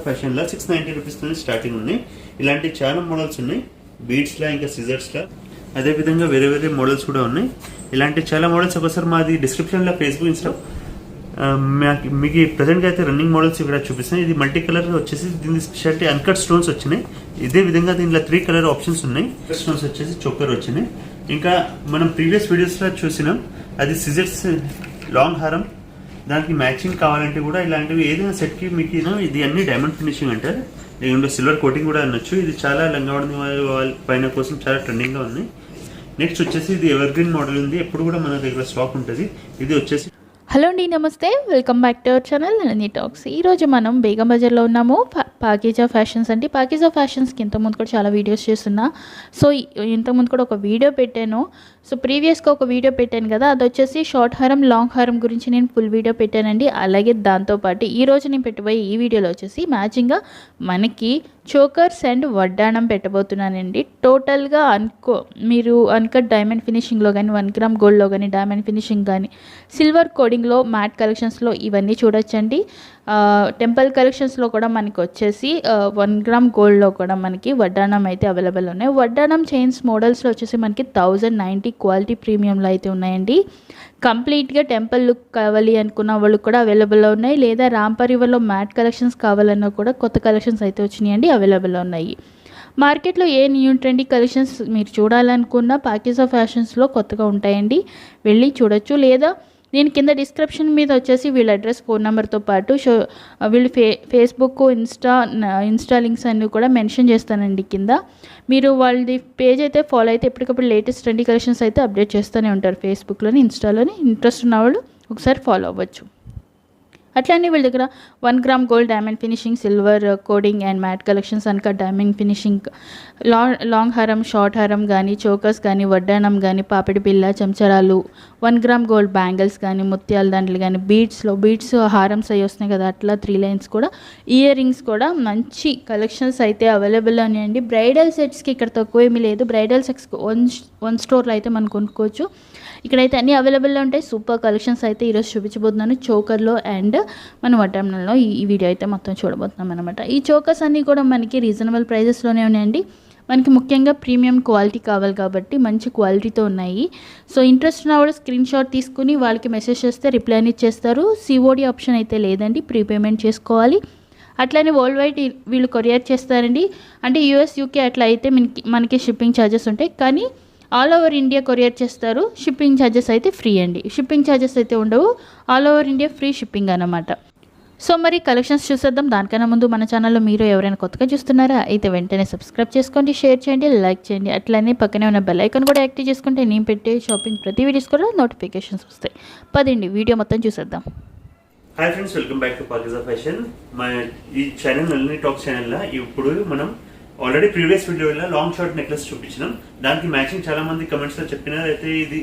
Fashion లా 690 rupees నుంచి starting ఉన్నాయి. ఇలాంటి చాలా మోడల్స్ ఉన్నాయి, బీడ్స్ లా ఇంకా సిజర్స్ లా, అదే విధంగా వేరే వేరే మోడల్స్ కూడా ఉన్నాయి. ఇలాంటి చాలా మోడల్స్ ఒకసారి మాది డిస్క్రిప్షన్ లో ఫేస్బుక్ ఇన్స్టా మీకు ప్రెసెంట్ గా అయితే రన్నింగ్ మోడల్స్ ఇక్కడ చూపిస్తున్నాయి. ఇది మల్టీ కలర్ వచ్చేసి దీని స్పెషాలిటీ అన్కట్ స్టోన్స్ వచ్చినాయి. ఇదే విధంగా దీంట్లో 3 కలర్ ఆప్షన్స్ ఉన్నాయి. స్టోన్స్ వచ్చేసి చోకర్ వచ్చినాయి. ఇంకా మనం ప్రీవియస్ వీడియోస్ లో చూసినాం అది సిజర్స్ లాంగ్ హారం, దానికి మ్యాచింగ్ కావాలంటే కూడా ఇలాంటివి ఏదైనా సెట్ కి మీకు ఇది అన్ని డైమండ్ ఫినిషింగ్ అంటారు, దీంట్లో సిల్వర్ కోటింగ్ కూడా అనొచ్చు. ఇది చాలా లంగావడి వాళ్ళ పైన కోసం చాలా ట్రెండింగ్ గా ఉంది. నెక్స్ట్ వచ్చేసి ఇది ఎవర్ గ్రీన్ మోడల్ ఉంది, ఎప్పుడు కూడా మన దగ్గర స్టాక్ ఉంటుంది. ఇది వచ్చేసి హలో అండి, నమస్తే, welcome back to our channel Nandini talks. ఈరోజు మనం బేగం బజార్లో ఉన్నాము. పాకీజా ఫ్యాషన్స్ అండి. పాకీజా ఫ్యాషన్స్కి ఇంతకుముందు కూడా చాలా వీడియోస్ చేస్తున్నా. సో ఇంతకుముందు కూడా ఒక వీడియో పెట్టాను. సో ప్రీవియస్గా ఒక వీడియో పెట్టాను కదా, అది వచ్చేసి షార్ట్ హారం లాంగ్ హారం గురించి నేను ఫుల్ వీడియో పెట్టానండి. అలాగే దాంతోపాటు ఈరోజు నేను పెట్టబోయే ఈ వీడియోలో వచ్చేసి మ్యాచింగ్గా మనకి చోకర్స్ అండ్ వడ్డాణం పెట్టబోతున్నానండి. టోటల్గా మీరు అన్కట్ డైమండ్ ఫినిషింగ్లో కానీ 1 గ్రామ్ గోల్డ్లో కానీ డైమండ్ ఫినిషింగ్ కానీ సిల్వర్ కోడింగ్లో మ్యాట్ కలెక్షన్స్లో ఇవన్నీ చూడొచ్చండి. టెంపుల్ కలెక్షన్స్లో కూడా మనకి వచ్చేసి 1 గ్రామ్ గోల్డ్లో కూడా మనకి వడ్డాణం అయితే అవైలబుల్ ఉన్నాయి. వడ్డాణం చైన్స్ మోడల్స్లో వచ్చేసి మనకి 1090 క్వాలిటీ ప్రీమియంలో అయితే ఉన్నాయండి. కంప్లీట్గా టెంపుల్ లుక్ కావాలి అనుకున్న వాళ్ళు కూడా అవైలబుల్లో ఉన్నాయి. లేదా రాంపరివర్లో మ్యాట్ కలెక్షన్స్ కావాలన్నా కూడా కొత్త కలెక్షన్స్ అయితే వచ్చినాయండి, అవైలబుల్లో ఉన్నాయి. మార్కెట్లో ఏ న్యూ ట్రెండీ కలెక్షన్స్ మీరు చూడాలనుకున్నా పాకీజా ఫ్యాషన్స్లో కొత్తగా ఉంటాయండి, వెళ్ళి చూడొచ్చు. లేదా నేను కింద డిస్క్రిప్షన్ మీద వచ్చేసి వీళ్ళ అడ్రస్, ఫోన్ నెంబర్తో పాటు వీళ్ళు ఫేస్బుక్, ఇన్స్టా లింక్స్ అన్నీ కూడా మెన్షన్ చేస్తానండి కింద. మీరు వాళ్ళది పేజ్ అయితే ఫాలో అయితే ఎప్పటికప్పుడు లేటెస్ట్ ట్రెండీ కలెక్షన్స్ అయితే అప్డేట్ చేస్తూనే ఉంటారు ఫేస్బుక్లోని, ఇన్స్టాలోని. ఇంట్రెస్ట్ ఉన్నవాళ్ళు ఒకసారి ఫాలో అవ్వచ్చు. అట్లానే వీళ్ళ దగ్గర 1 gram gold diamond finishing, silver coating and matte collections, uncut diamond finishing, long హారం, షార్ట్ హారం కానీ, చోకర్స్ కానీ, వడ్డానం కానీ, పాపిడి బిళ్ళ, చెంచరాలు, 1 గ్రామ్ గోల్డ్ బ్యాంగిల్స్ కానీ, ముత్యాల దండలు కానీ, బీడ్స్ హారమ్స్ అవి వస్తున్నాయి కదా, అట్లా 3 లైన్స్ కూడా, ఇయర్ రింగ్స్ కూడా మంచి కలెక్షన్స్ అయితే అవైలబుల్ ఉన్నాయండి. బ్రైడల్ సెట్స్కి ఇక్కడ తక్కువ ఏమీ లేదు. బ్రైడల్ సెట్స్ వన్ స్టోర్లో అయితే మనం కొనుక్కోవచ్చు. ఇక్కడైతే అన్ని అవైలబుల్లో ఉంటాయి. సూపర్ కలెక్షన్స్ అయితే ఈరోజు చూపించబోతున్నాను చోకర్లో అండ్ మన వడ్డానంలో. ఈ వీడియో అయితే మొత్తం చూడబోతున్నాం అనమాట. ఈ చోకర్స్ అన్నీ కూడా మనకి రీజనబుల్ ప్రైజెస్లోనే ఉన్నాయండి. మనకి ముఖ్యంగా ప్రీమియం క్వాలిటీ కావాలి కాబట్టి మంచి క్వాలిటీతో ఉన్నాయి. సో ఇంట్రెస్ట్ ఉన్న వాళ్ళు స్క్రీన్ షాట్ తీసుకుని వాళ్ళకి మెసేజ్ చేస్తే రిప్లై అనేది చేస్తారు. సిఓడి ఆప్షన్ అయితే లేదండి, ప్రీపేమెంట్ చేసుకోవాలి. అట్లానే వరల్డ్ వైడ్ వీళ్ళు కొరియర్ చేస్తారండి. అంటే యూఎస్, యూకే అట్లా అయితే మనకి షిప్పింగ్ ఛార్జెస్ ఉంటాయి, కానీ ఆల్ ఓవర్ ఇండియా కొరియర్ చేస్తారు. షిప్పింగ్ ఛార్జెస్ అయితే ఫ్రీ అండి, షిప్పింగ్ ఛార్జెస్ అయితే ఉండవు. All over India free shipping అన్నమాట. సో మరి కలెక్షన్స్ చూసేద్దాం. దానికన్నా ముందు మన ఛానల్లో మీరు ఎవరైనా కొత్తగా చూస్తున్నారా అయితే వెంటనే సబ్స్క్రైబ్ చేసుకోండి, షేర్ చేయండి, లైక్ చేయండి. అట్లనే పక్కనే ఉన్న బెల్ ఐకాన్ కూడా యాక్టివ్ చేసుకుంటే నేను పెట్టే షాపింగ్ ప్రతి వీడియోస్ కూడా నోటిఫికేషన్స్ వస్తాయి. పదండి వీడియో మొత్తం చూసేద్దాం. Hi friends, welcome back to Pakeezah fashion. ఈ ఛానల్ నందిని టాక్స్ ఛానల్లో ఇప్పుడు మనం ఆల్రెడీ ప్రీవియస్ వీడియోలో లాంగ్ షార్ట్ నెక్లెస్ చూపించినాం. దానికి మ్యాచింగ్ చాలా మంది కమెంట్స్ లో చెప్పినారు. అయితే ఇది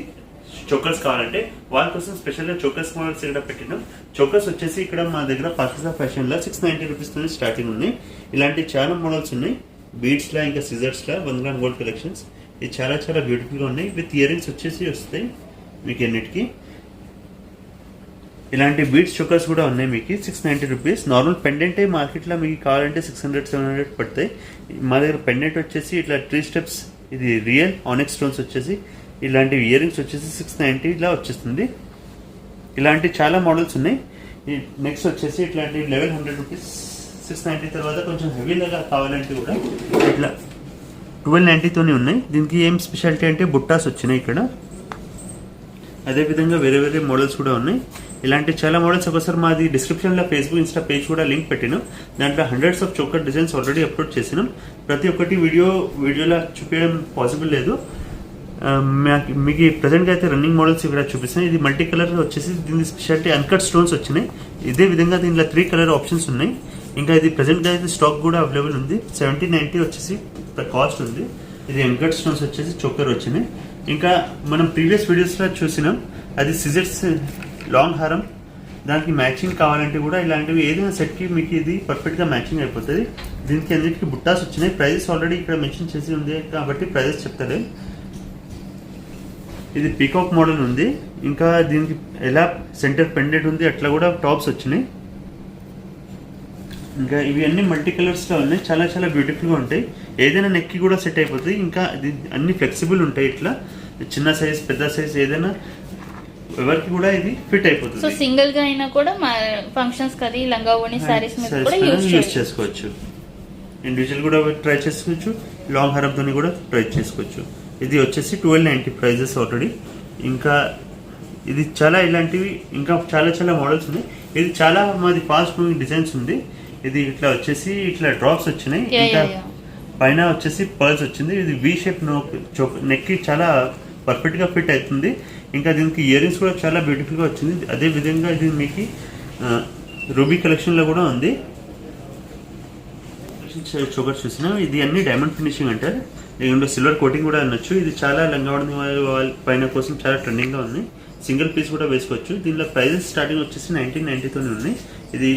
చోకర్స్ కావాలంటే వాళ్ళ కోసం స్పెషల్ గా చోకర్స్ మోడల్స్ ఇక్కడ పెట్టినాం. చోకర్స్ వచ్చేసి ఇక్కడ మా దగ్గర పాకీజా ఫ్యాషన్ లా 690 రూపీస్ నుంచి స్టార్టింగ్ ఉంది. ఇలాంటి చాలా మోడల్స్ ఉన్నాయి, బీడ్స్ లా ఇంకా సిజర్స్ లా 1 గ్రామ్ గోల్డ్ కలెక్షన్స్. ఇది చాలా చాలా బ్యూటిఫుల్ గా ఉన్నాయి. విత్ ఇయర్ రింగ్స్ వచ్చేసి వస్తాయి మీకు ఎన్నిటికి. ఇలాంటి బీడ్స్ చోకర్స్ కూడా ఉన్నాయి మీకు 690 రూపీస్. నార్మల్ పెండెంటే మార్కెట్లో మీకు కావాలంటే 600-700 పడతాయి. మా దగ్గర పెండెంట్ వచ్చేసి ఇట్లా 3 స్టెప్స్, ఇది రియల్ ఆనెక్స్ స్టోన్స్ వచ్చేసి, ఇలాంటి ఇయర్ రింగ్స్ వచ్చేసి 690 ఇలా వచ్చేస్తుంది. ఇలాంటి చాలా మోడల్స్ ఉన్నాయి. నెక్స్ట్ వచ్చేసి ఇట్లాంటి 1100 రూపీస్ 690 తర్వాత కొంచెం హెవీగా కావాలంటే కూడా ఇట్లా 1290తోనే ఉన్నాయి. దీనికి ఏం స్పెషాలిటీ అంటే బుట్టాస్ వచ్చినాయి ఇక్కడ. అదేవిధంగా వేరే వేరే మోడల్స్ కూడా ఉన్నాయి. ఇలాంటి చాలా మోడల్స్ ఒకసారి మాది డిస్క్రిప్షన్లో ఫేస్బుక్, ఇన్స్టా పేజ్ కూడా లింక్ పెట్టినాం. దాంట్లో hundreds of choker designs already upload చేసినాం. ప్రతి ఒక్కటి వీడియోలో చూపించడం పాసిబుల్ లేదు. మీకు ప్రెసెంట్గా అయితే రన్నింగ్ మోడల్స్ ఇక్కడ చూపిస్తాను. ఇది మల్టీ కలర్ వచ్చేసి దీని స్పెషాలిటీ అన్కట్ స్టోన్స్ వచ్చినాయి. ఇదే విధంగా దీంట్లో 3 కలర్ ఆప్షన్స్ ఉన్నాయి. ఇంకా ఇది ప్రెసెంట్గా అయితే స్టాక్ కూడా అవైలబుల్ ఉంది. 1790 వచ్చేసి కాస్ట్ ఉంది. ఇది అన్కట్ స్టోన్స్ వచ్చేసి చోకర్ వచ్చినాయి. ఇంకా మనం ప్రీవియస్ వీడియోస్లో చూసినాం అది సిజర్స్ లాంగ్ హారం, దానికి మ్యాచింగ్ కావాలంటే కూడా ఇలాంటివి ఏదైనా సెట్కి మీకు ఇది పర్ఫెక్ట్గా మ్యాచింగ్ అయిపోతుంది. దీనికి అన్నిటికీ బుట్టాస్ వచ్చినాయి. ప్రైజెస్ ఆల్రెడీ ఇక్కడ మెన్షన్ చేసి ఉంది కాబట్టి ప్రైజెస్ చెప్తారు. ఇది పీకాక్ మోడల్ ఉంది. ఇంకా దీనికి ఎలా సెంటర్ పెండెంట్ ఉంది అట్లా కూడా టాప్స్ వచ్చినాయి. ఇంకా ఇవి అన్ని మల్టీ కలర్స్లో ఉన్నాయి, చాలా చాలా బ్యూటిఫుల్గా ఉంటాయి. ఏదైనా నెక్కి కూడా సెట్ అయిపోతుంది. ఇంకా ఇది అన్ని ఫ్లెక్సిబుల్ ఉంటాయి, ఇట్లా చిన్న సైజ్ పెద్ద సైజ్ ఏదైనా ఎవరికి కూడా ఇది ఫిట్ అయిపోతుంది. సో సింగిల్ గా అయినా కూడా ఫంక్షన్స్ కది లంగా ఓణి సారీస్ మీద కూడా యూజ్ చేసుకోవచ్చు. ఇండివిజువల్ కూడా ట్రై చేసుకోవచ్చు, లాంగ్ హారంతోని కూడా ట్రై చేసుకోవచ్చు. ఇది వచ్చేసి 1290 ప్రైజెస్ ఆల్రెడీ. ఇంకా ఇది చాలా ఇలాంటివి ఇంకా చాలా చాలా మోడల్స్ ఉన్నాయి. ఇది చాలా మాది ఫాస్ట్ మూవింగ్ డిజైన్స్ ఉంది. ఇది ఇట్లా వచ్చేసి ఇట్లా డ్రాప్స్ వచ్చినాయి, ఇంకా పైన వచ్చేసి పర్ల్స్ వచ్చింది. ఇది వి షేప్ నెక్ కి చాలా పర్ఫెక్ట్ గా ఫిట్ అవుతుంది. ఇంకా దీనికి ఇయర్ రింగ్స్ కూడా చాలా బ్యూటిఫుల్ గా వచ్చింది. అదే విధంగా ఇది మీకు రూబీ కలెక్షన్ లో కూడా ఉంది. చోకర్ చూసినా ఇది అన్ని డైమండ్ ఫినిషింగ్ అంటారు. దీంట్లో సిల్వర్ కోటింగ్ కూడా అనొచ్చు. ఇది చాలా లంగావణి పైన కోసం చాలా ట్రెండింగ్ గా ఉంది. సింగిల్ పీస్ కూడా వేసుకోవచ్చు. దీనిలో ప్రైజెస్ స్టార్టింగ్ వచ్చేసి 1990తోనే ఉన్నాయి. ఇది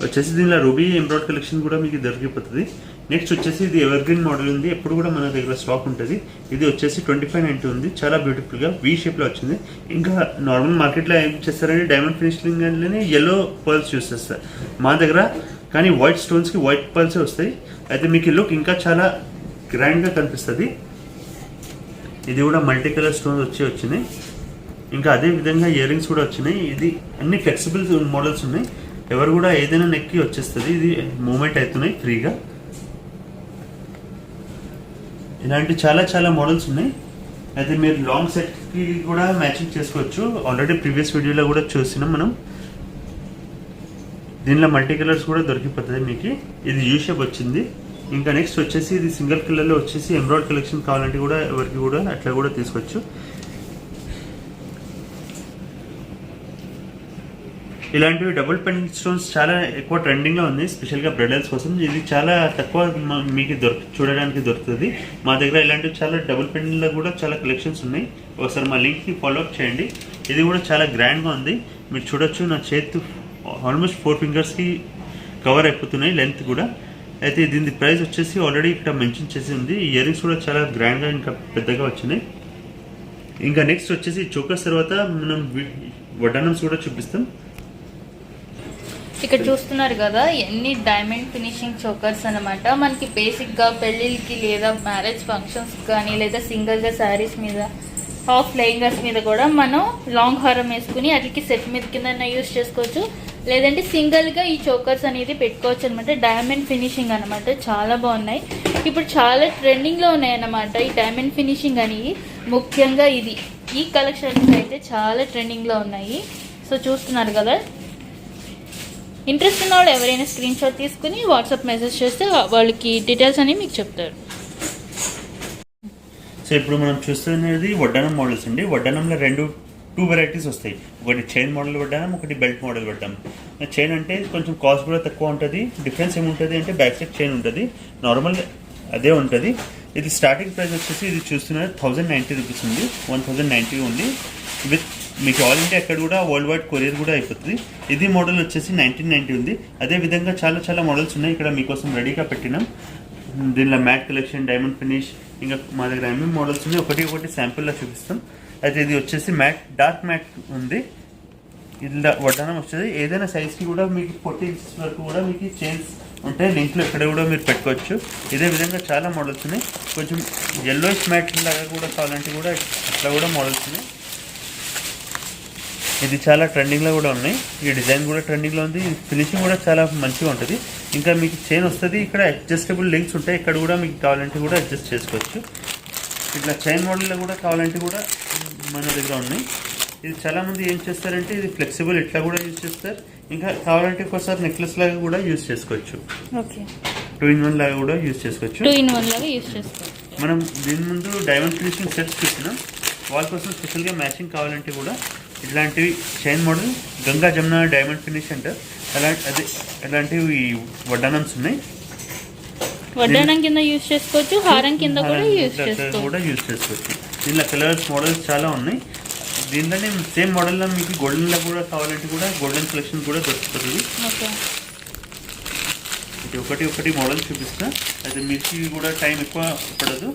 వచ్చేసి దీనిలో రూబీ ఎంబ్రాయిడ్ కలెక్షన్ కూడా మీకు దొరికిపోతుంది. నెక్స్ట్ వచ్చేసి ఇది ఎవర్ గ్రీన్ మోడల్ ఉంది, ఎప్పుడు కూడా మన దగ్గర స్టాక్ ఉంటుంది. ఇది వచ్చేసి 2590 ఉంది, చాలా బ్యూటిఫుల్ గా వి షేప్ లో వచ్చింది. ఇంకా నార్మల్ మార్కెట్ లో ఏం చేస్తారంటే డైమండ్ ఫినిషింగ్ అంటేనే ఎల్లో పర్ల్స్ యూస్ చేస్తారు. మా దగ్గర కానీ వైట్ స్టోన్స్ కి వైట్ పర్ల్సే వస్తాయి. అయితే మీకు లుక్ ఇంకా చాలా గ్రాండ్ గా కనిపిస్తుంది. ఇది కూడా మల్టీ కలర్ స్టోన్స్ వచ్చినాయి. ఇంకా అదే విధంగా ఇయర్ రింగ్స్ కూడా వచ్చినాయి. ఇది అన్ని ఫ్లెక్సిబుల్ మోడల్స్ ఉన్నాయి, ఎవరు కూడా ఏదైనా నెక్కి వచ్చేస్తుంది. ఇది మూమెంట్ అవుతున్నాయి ఫ్రీగా. ఇలాంటి చాలా చాలా మోడల్స్ ఉన్నాయి. అయితే మీరు లాంగ్ సెట్ కి కూడా మ్యాచింగ్ చేసుకోవచ్చు. ఆల్రెడీ ప్రీవియస్ వీడియోలో కూడా చూసినాం మనం. దీనిలో మల్టీ కలర్స్ కూడా దొరికిపోతుంది మీకు. ఇది యూ షేప్ వచ్చింది. ఇంకా నెక్స్ట్ వచ్చేసి ఇది సింగిల్ కలర్లో వచ్చేసి ఎంబ్రాయిడ్ కలెక్షన్ కావాలంటే కూడా ఎవరికి కూడా అట్లా కూడా తీసుకోవచ్చు. ఇలాంటివి డబుల్ పెన్ స్టోన్స్ చాలా ఎక్కువ ట్రెండింగ్లో ఉంది, స్పెషల్గా బ్రైడల్స్ కోసం. ఇది చాలా తక్కువ మీకు చూడడానికి దొరుకుతుంది. మా దగ్గర ఇలాంటివి చాలా డబుల్ పెన్లో కూడా చాలా కలెక్షన్స్ ఉన్నాయి. ఒకసారి మా లింక్ని ఫాలోఅప్ చేయండి. ఇది కూడా చాలా గ్రాండ్గా ఉంది, మీరు చూడొచ్చు. నా చేతి ఆల్మోస్ట్ 4 ఫింగర్స్కి కవర్ అయిపోతున్నాయి లెంత్ కూడా. అయితే దీని ప్రైస్ వచ్చేసి ఆల్రెడీ ఇక్కడ మెన్షన్ చేసి ఉంది. ఇయర్ రింగ్స్ కూడా చాలా గ్రాండ్గా ఇంకా పెద్దగా వచ్చినాయి. ఇంకా నెక్స్ట్ వచ్చేసి చోకర్స్ తర్వాత మనం వడ్డానమ్స్ కూడా చూపిస్తాం. ఇక్కడ చూస్తున్నారు కదా, ఎన్ని డైమండ్ ఫినిషింగ్ చోకర్స్ అనమాట. మనకి బేసిక్గా పెళ్ళిళ్ళకి లేదా మ్యారేజ్ ఫంక్షన్స్ కానీ లేదా సింగిల్గా శారీస్ మీద హాఫ్ లెహంగాస్ మీద కూడా మనం లాంగ్ హారం వేసుకుని వాటికి సెట్ మీద కింద యూజ్ చేసుకోవచ్చు. లేదంటే సింగిల్గా ఈ చోకర్స్ అనేది పెట్టుకోవచ్చు అనమాట. డైమండ్ ఫినిషింగ్ అనమాట, చాలా బాగున్నాయి. ఇప్పుడు చాలా ట్రెండింగ్లో ఉన్నాయి అన్నమాట ఈ డైమండ్ ఫినిషింగ్ అనేవి. ముఖ్యంగా ఈ కలెక్షన్స్ అయితే చాలా ట్రెండింగ్లో ఉన్నాయి. సో చూస్తున్నారు కదా, ఇంట్రెస్ట్ ఉన్న వాళ్ళు ఎవరైనా స్క్రీన్ షాట్ తీసుకుని వాట్సాప్ మెసేజ్ చేస్తే వాళ్ళకి డీటెయిల్స్ అనేవి మీకు చెప్తారు. సో ఇప్పుడు మనం చూస్తున్నది వడ్డానం మోడల్స్ అండి. వడ్డానంలో టూ వెరైటీస్ వస్తాయి. ఒకటి చైన్ మోడల్ వడ్డానం, ఒకటి బెల్ట్ మోడల్ వడ్డానం. చైన్ అంటే కొంచెం కాస్ట్ కూడా తక్కువ ఉంటుంది. డిఫరెన్స్ ఏముంటుంది అంటే బ్యాక్ సైడ్ చైన్ ఉంటుంది, నార్మల్ అదే ఉంటుంది. ఇది స్టార్టింగ్ ప్రైస్ వచ్చేసి ఇది చూస్తున్నారు 1090 రూపీస్ ఉంది, 1090 ఉంది. విత్ మీకు ఆల్ ఇండియా ఎక్కడ కూడా వరల్డ్ వైడ్ కొరియర్ కూడా అయిపోతుంది. ఇది మోడల్ వచ్చేసి 1990 ఉంది. అదే విధంగా చాలా చాలా మోడల్స్ ఉన్నాయి, ఇక్కడ మీకోసం రెడీగా పెట్టినాం. దీనిలో మ్యాట్ కలెక్షన్, డైమండ్ ఫినిష్, ఇంకా మా దగ్గర ఎంఎం మోడల్స్ ఉన్నాయి. ఒకటి శాంపుల్లా చూపిస్తాం. అయితే ఇది వచ్చేసి మ్యాట్, డార్క్ మ్యాట్ ఉంది. ఇలా వడ్డానం వస్తుంది. ఏదైనా సైజ్కి కూడా మీకు 40 inches వరకు కూడా మీకు చైన్స్ ఉంటాయి. లింక్లో ఎక్కడ కూడా మీరు పెట్టుకోవచ్చు. ఇదే విధంగా చాలా మోడల్స్ ఉన్నాయి. కొంచెం ఎల్లోయిష్ మ్యాట్ లాగా కూడా కావాలంటే కూడా అట్లా కూడా మోడల్స్ ఉన్నాయి. ఇది చాలా ట్రెండింగ్లో కూడా ఉన్నాయి. ఈ డిజైన్ కూడా ట్రెండింగ్లో ఉంది. ఫినిషింగ్ కూడా చాలా మంచిగా ఉంటుంది. ఇంకా మీకు చైన్ వస్తుంది. ఇక్కడ అడ్జస్టబుల్ లింక్స్ ఉంటాయి, ఇక్కడ కూడా మీకు కావాలంటే కూడా అడ్జస్ట్ చేసుకోవచ్చు. ఇట్లా చైన్ మోడల్లో కూడా కావాలంటే కూడా మన దగ్గర ఉన్నాయి. ఇది చాలామంది ఏం చేస్తారంటే ఇది ఫ్లెక్సిబుల్ ఇట్లా కూడా యూజ్ చేస్తారు. ఇంకా కావాలంటే ఒకసారి నెక్లెస్ లాగా కూడా యూజ్ చేసుకోవచ్చు. ఓకే, 2-in-1 లాగా కూడా యూజ్ చేసుకోవచ్చు. 2-in-1 లాగా యూజ్ చేసుకోవచ్చు. మనం దీని ముందు డైమండ్ ఫినిషింగ్ సెట్స్ చూసినాం. వాళ్ళ కోసం స్పెషల్గా మ్యాచింగ్ కావాలంటే కూడా ఇట్లాంటివి chain model, Ganga Jamuna diamond finish అంటారు. అలాంటివి వడ్డానమ్స్ ఉన్నాయి. వడ్డానం కింద యూజ్ చేసుకోవచ్చు, హారం కింద కూడా యూజ్ చేసుకోవచ్చు. దీనిలో కలర్స్ మోడల్స్ చాలా ఉన్నాయి. దీంట్లోనే సేమ్ మోడల్లో మీకు గోల్డెన్లో కూడా కావాలంటే కూడా గోల్డెన్ కలెక్షన్ కూడా దొరుకుతుంది. ఇది ఒకటి మోడల్ చూపిస్తా. అయితే మీకు కూడా టైం ఎక్కువ పడదు.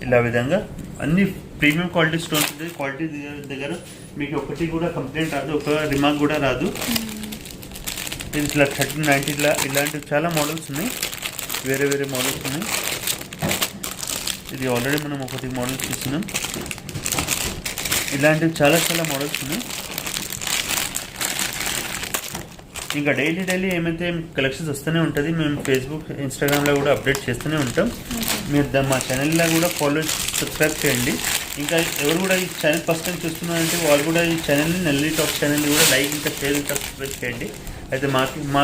ఇలా విధంగా అన్ని ప్రీమియం క్వాలిటీ స్టోన్స్ ఉంటుంది. క్వాలిటీ దగ్గర మీకు ఒకటి కూడా కంప్లైంట్ రాదు, ఒక రిమార్క్ కూడా రాదు. ఇది ఇట్లా 1390 ఇలాంటివి చాలా మోడల్స్ ఉన్నాయి, వేరే వేరే మోడల్స్ ఉన్నాయి. ఇది ఆల్రెడీ మనం ఒకటి మోడల్ చూసినాం. ఇలాంటివి చాలా చాలా మోడల్స్ ఉన్నాయి. ఇంకా డైలీ ఏమైతే కలెక్షన్స్ వస్తూనే ఉంటుంది. మేము ఫేస్బుక్, ఇన్స్టాగ్రామ్లో కూడా అప్డేట్ చేస్తూనే ఉంటాం. మీరు మా ఛానల్లో కూడా సబ్స్క్రైబ్ చేయండి. ఇంకా ఎవరు కూడా ఈ ఛానల్ ఫస్ట్ టైం చూస్తున్నారంటే వాళ్ళు కూడా ఈ ఛానల్ని నల్లి టాక్ ఛానల్ని కూడా లైక్ ఇంకా షేర్ ఇంకా సబ్స్క్రైబ్ చేయండి. అయితే మా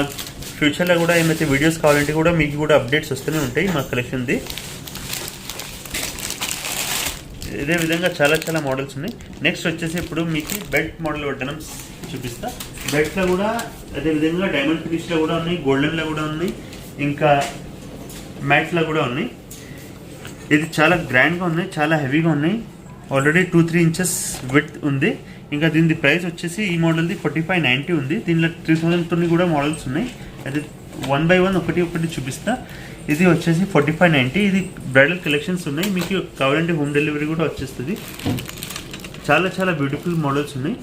ఫ్యూచర్లో కూడా ఏమైతే వీడియోస్ కావాలంటే కూడా మీకు కూడా అప్డేట్స్ వస్తూనే ఉంటాయి మా కలెక్షన్ది. ఇదే విధంగా చాలా చాలా మోడల్స్ ఉన్నాయి. నెక్స్ట్ వచ్చేసి ఇప్పుడు మీకు బెల్ట్ మోడల్ పెట్టడం చూపిస్తా. బెల్ట్లో కూడా అదేవిధంగా డైమండ్ ఫినిష్లో కూడా ఉన్నాయి, గోల్డెన్లో కూడా ఉన్నాయి, ఇంకా మ్యాట్లో కూడా ఉన్నాయి. ఇది చాలా గ్రాండ్గా ఉన్నాయి, చాలా హెవీగా ఉన్నాయి. ఆల్రెడీ 2-3 ఇంచెస్ విడ్త్ ఉంది. ఇంకా దీని ప్రైస్ వచ్చేసి ఈ మోడల్ది 4590 ఉంది. దీనిలో 3000 కూడా మోడల్స్ ఉన్నాయి. అది 1 by 1 ఒకటి చూపిస్తా. ఇది వచ్చేసి 4590. ఇది బ్రైడల్ కలెక్షన్స్ ఉన్నాయి, మీకు కావాలంటే హోమ్ డెలివరీ కూడా వచ్చేస్తుంది. చాలా చాలా బ్యూటిఫుల్ మోడల్స్ ఉన్నాయి.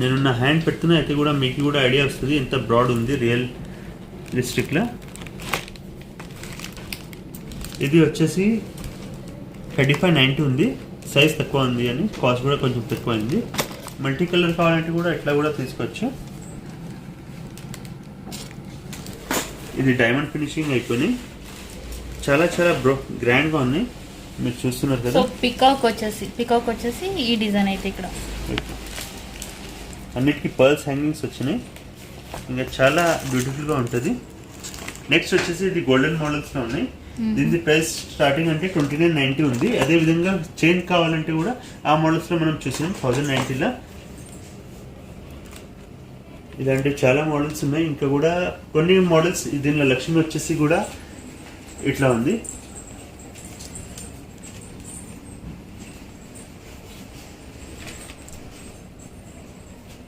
నేను నా హ్యాండ్ పెడుతున్నా అయితే కూడా మీకు కూడా ఐడియా వస్తుంది ఎంత బ్రాడ్ ఉంది రియల్ లిస్టిక్లో. ఇది వచ్చేసి 3590 ఉంది. సైజ్ తక్కువ ఉంది అని కాస్ట్ కూడా కొంచెం తక్కువ అయింది. మల్టీ కలర్ కావాలంటే కూడా ఇట్లా కూడా తీసుకోవచ్చు. ఇది డైమండ్ ఫినిషింగ్ అయిపోయి చాలా చాలా గ్రాండ్గా ఉన్నాయి. మీరు చూస్తున్నారు కదా. పికాక్ వచ్చేసి ఈ డిజైన్ అయితే ఇక్కడ అన్నిటికీ పర్ల్స్ హ్యాంగింగ్స్ వచ్చినాయి. ఇంకా చాలా బ్యూటిఫుల్గా ఉంటుంది. నెక్స్ట్ వచ్చేసి ఇది గోల్డెన్ మోడల్స్లో ఉన్నాయి. దీని ప్రైస్ స్టార్టింగ్ అంటే 2990 ఉంది. అదేవిధంగా చైన్ కావాలంటే కూడా ఆ మోడల్స్లో మనం చూసాం 1090లో. ఇలాంటివి చాలా మోడల్స్ ఉన్నాయి. ఇంకా కూడా కొన్ని మోడల్స్ దీనిలో లక్ష్మి వచ్చేసి కూడా ఇట్లా ఉంది.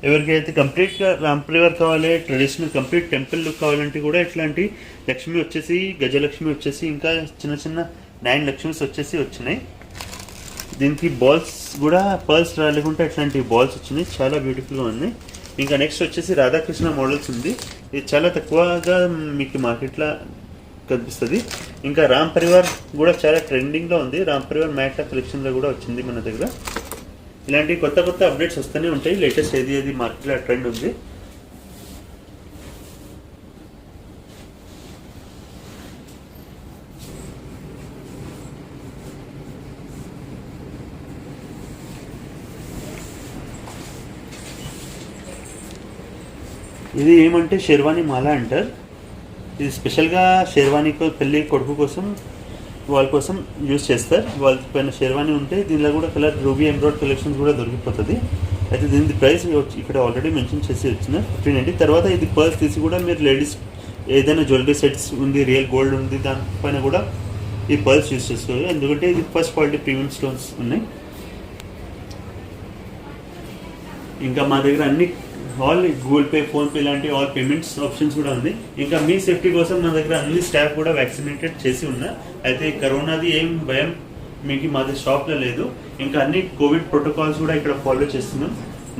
ఎవరికైతే కంప్లీట్గా రాంపల్లి వర్క్ కావాలి, ట్రెడిషనల్ కంప్లీట్ టెంపుల్ లుక్ కావాలంటే కూడా ఇట్లాంటి లక్ష్మి వచ్చేసి, గజలక్ష్మి వచ్చేసి, ఇంకా చిన్న 9 లక్ష్మీస్ వచ్చేసి వచ్చినాయి. దీనికి బాల్స్ కూడా పర్ల్స్ రాలేకుండా ఇట్లాంటి బాల్స్ వచ్చినాయి, చాలా బ్యూటిఫుల్గా ఉన్నాయి. ఇంకా నెక్స్ట్ వచ్చేసి రాధాకృష్ణ మోడల్స్ ఉంది. ఇది చాలా తక్కువగా మీకు మార్కెట్లో కనిపిస్తుంది. ఇంకా రామ్ పరివార్ కూడా చాలా ట్రెండింగ్లో ఉంది. రామ్ పరివార్ మ్యాట్ కలెక్షన్లో కూడా వచ్చింది మన దగ్గర. ఇలాంటి కొత్త అప్డేట్స్ వస్తూనే ఉంటాయి. లేటెస్ట్ ఏది మార్కెట్లో ట్రెండ్ ఉంది. ఇది ఏమంటే షెర్వానీ మాల అంటారు. ఇది స్పెషల్గా షెర్వానీ పెళ్ళి కొడుకు కోసం వాళ్ళ కోసం యూజ్ చేస్తారు. వాళ్ళ పైన షెర్వానీ ఉంటే దీనిలో కూడా కలర్ రూబీ ఎంబ్రాయిడ్ కలెక్షన్స్ కూడా దొరికిపోతుంది. అయితే దీని ప్రైస్ ఇక్కడ ఆల్రెడీ మెన్షన్ చేసి వచ్చిన 1590. తర్వాత ఇది పర్స్ తీసి కూడా మీరు లేడీస్ ఏదైనా జ్యువెలరీ సెట్స్ ఉంది, రియల్ గోల్డ్ ఉంది, దానిపైన కూడా ఈ పర్స్ యూజ్ చేసుకోవాలి. ఎందుకంటే ఇది ఫస్ట్ క్వాలిటీ ప్రీమియం స్టోన్స్ ఉన్నాయి. ఇంకా మా దగ్గర అన్ని ఆల్ గూగుల్ పే, ఫోన్పే ఇలాంటి ఆల్ పేమెంట్స్ ఆప్షన్స్ కూడా ఉంది. ఇంకా మీ సేఫ్టీ కోసం మా దగ్గర అన్ని స్టాఫ్ కూడా వ్యాక్సినేటెడ్ చేసి ఉన్నారు. అయితే కరోనాది ఏం భయం మీకు మాది షాప్లో లేదు. ఇంకా అన్ని కోవిడ్ ప్రోటోకాల్స్ కూడా ఇక్కడ ఫాలో చేస్తున్నాం.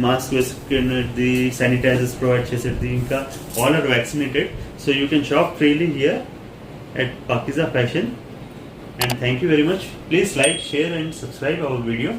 మాస్క్ వేసుకునేది, శానిటైజర్స్ ప్రొవైడ్ చేసేది, ఇంకా all are vaccinated. So you can shop freely here at Pakiza Fashion. And thank you very much. Please like, share and subscribe our video.